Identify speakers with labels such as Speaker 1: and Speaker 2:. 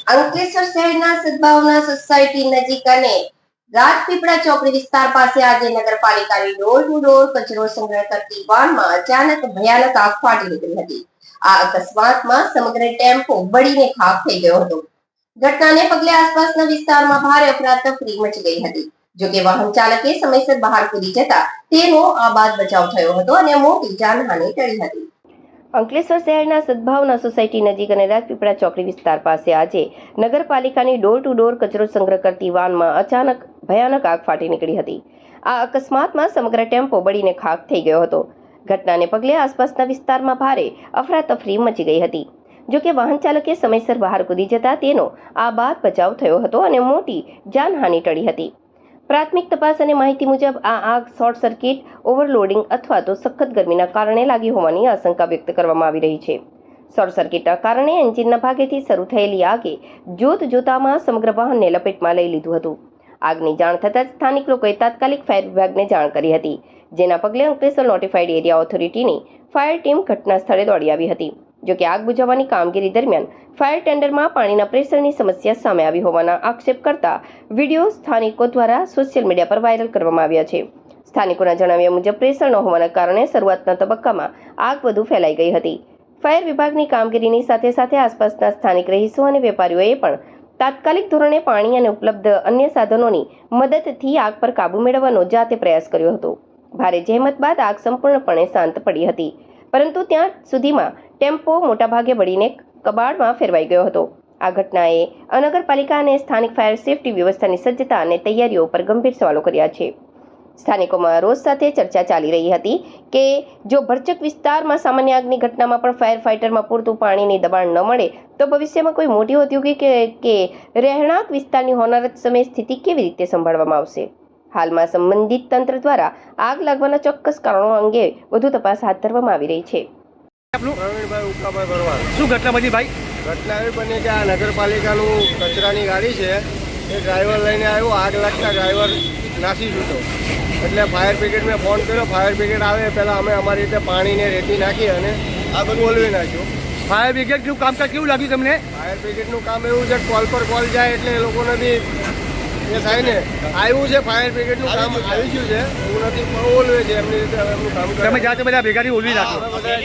Speaker 1: અંકલેશ્વર શહેરના સદભાવના સોસાયટી નજીક અને રાજપીપળા ચોકડી વિસ્તાર પાસે આજે નગરપાલિકાની ડોર ટુ ડોર કચરો સંગ્રહ કરતી વાનમાં અચાનક ભયાનક આગ ફાટી નીકળી હતી। આ અકસ્માતમાં સમગ્ર ટેમ્પો બળીને ખાખ થઈ ગયો હતો। ઘટનાને પગલે આસપાસના વિસ્તારમાં ભારે અફરાતફરી મચી ગઈ હતી। જોકે વાહન ચાલકે સમયસર બહાર કૂદી જતા તેનો આબાદ બચાવ થયો હતો અને મોટી જાનહાનિ ટળી હતી। અંકલેશ્વર શહેરના સદભાવના સોસાયટી નજીક અને રાજપીપળા ચોકડી વિસ્તાર પાસે આજે નગરપાલિકાની ડોર ટુ ડોર કચરો સંગ્રહ કરતી વાનમાં અચાનક ભયાનક આગ ફાટી નીકળી હતી। આ અકસ્માતમાં સમગ્ર ટેમ્પો બળીને ખાખ થઈ ગયો હતો। ઘટનાને પગલે આસપાસના વિસ્તારમાં ભારે અફરાતફરી મચી ગઈ હતી। જોકે વાહન ચાલકે સમયસર બહાર કૂદી જતા તેનો આબાદ બચાવ થયો હતો અને મોટી જાનહાનિ ટળી હતી। પ્રાથમિક તપાસ અને માહિતી મુજબ આ આગ શોર્ટ સર્કિટ, ઓવરલોડિંગ અથવા તો સખત ગરમીના કારણે લાગી હોવાની આશંકા વ્યક્ત કરવામાં આવી રહી છે। શોર્ટ સર્કિટના કારણે એન્જિનના ભાગેથી શરૂ થયેલી આગે જોતજોતામાં સમગ્ર વાહનને લપેટમાં લઈ લીધું હતું। આગની જાણ થતાં જ સ્થાનિક લોકોએ તાત્કાલિક ફાયર વિભાગને જાણ કરી હતી, જેના પગલે અંકલેશ્વર નોટિફાઈડ એરિયા ઓથોરિટીની ફાયર ટીમ ઘટના સ્થળે દોડી આવી હતી। જોકે આગ બુઝાવવાની કામગીરી દરમિયાન ફાયર ટેન્ડરમાં પાણીના પ્રેશરની સમસ્યા સામે આવી હોવાના આક્ષેપ કરતા વિડીયો સ્થાનિકો દ્વારા સોશિયલ મીડિયા પર વાયરલ કરવામાં આવ્યા છે। સ્થાનિકોના જણાવ્યા મુજબ પ્રેશર ન હોવાના કારણે શરૂઆતના તબક્કામાં આગ વધુ ફેલાઈ ગઈ હતી। ફાયર વિભાગની કામગીરીની સાથે સાથે આસપાસના સ્થાનિક રહીશો અને વેપારીઓએ પણ તાત્કાલિક ધોરણે પાણી અને ઉપલબ્ધ અન્ય સાધનોની મદદથી આગ પર કાબુ મેળવવાનો જાતે પ્રયાસ કર્યો હતો। ભારે જહેમત બાદ આગ સંપૂર્ણપણે શાંત પડી હતી, પરંતુ ત્યાં સુધીમાં ટેમ્પો મોટાભાગે બળીને કબાડમાં ફેરવાઈ ગયો હતો। આ ઘટનાએ નગરપાલિકા અને સ્થાનિક ફાયર સેફટી વ્યવસ્થાની સજ્જતા અને તૈયારીઓ પર ગંભીર સવાલો કર્યા છે। સ્થાનિકોમાં રોષ સાથે ચર્ચા ચાલી રહી હતી કે જો ભરચક વિસ્તારમાં સામાન્ય આગની ઘટનામાં પણ ફાયર ફાઇટરમાં પૂરતું પાણીની દબાણ ન મળે તો ભવિષ્યમાં કોઈ મોટી ઔદ્યોગિક કે રહેણાંક વિસ્તારની હોનારત સમયે સ્થિતિ કેવી રીતે સંભાળવામાં આવશે? હાલમાં સંબંધિત તંત્ર દ્વારા આગ લાગવાના ચોક્કસ કારણો અંગે વધુ તપાસ હાથ ધરવામાં આવી રહી છે।
Speaker 2: પ્રવીણભાઈ ઉકાભાઈ ભરવાડ।
Speaker 3: શું ઘટના બની ભાઈ?
Speaker 2: ઘટના એવી બની કે આ નગરપાલિકાનું કચરાની ગાડી છે, એ ડ્રાઈવર લઈને આવ્યો, આગ લાગતા ડ્રાઈવર નાસી છૂટો, એટલે ફાયર બ્રિગેડને ફોન કર્યો। ફાયર બ્રિગેડ આવે પહેલાં અમે અમારી રીતે પાણીને રેતી નાખી અને આ બધું ઓલવી નાખ્યું।
Speaker 3: ફાયર બ્રિગેડનું કામકાજ કેવું લાગ્યું તમને?
Speaker 2: ફાયર બ્રિગેડનું કામ એવું છે કોલ પર કોલ જાય એટલે એ લોકોને બી એ થાય ને, આવ્યું છે ફાયર બ્રિગેડનું કામ આવી ગયું છે, એવું નથી ઓલવે છે એમની રીતે એમનું કામ.
Speaker 3: તમે જાતે બધા ભેગાથી ઓલવી નાખો?
Speaker 2: બધા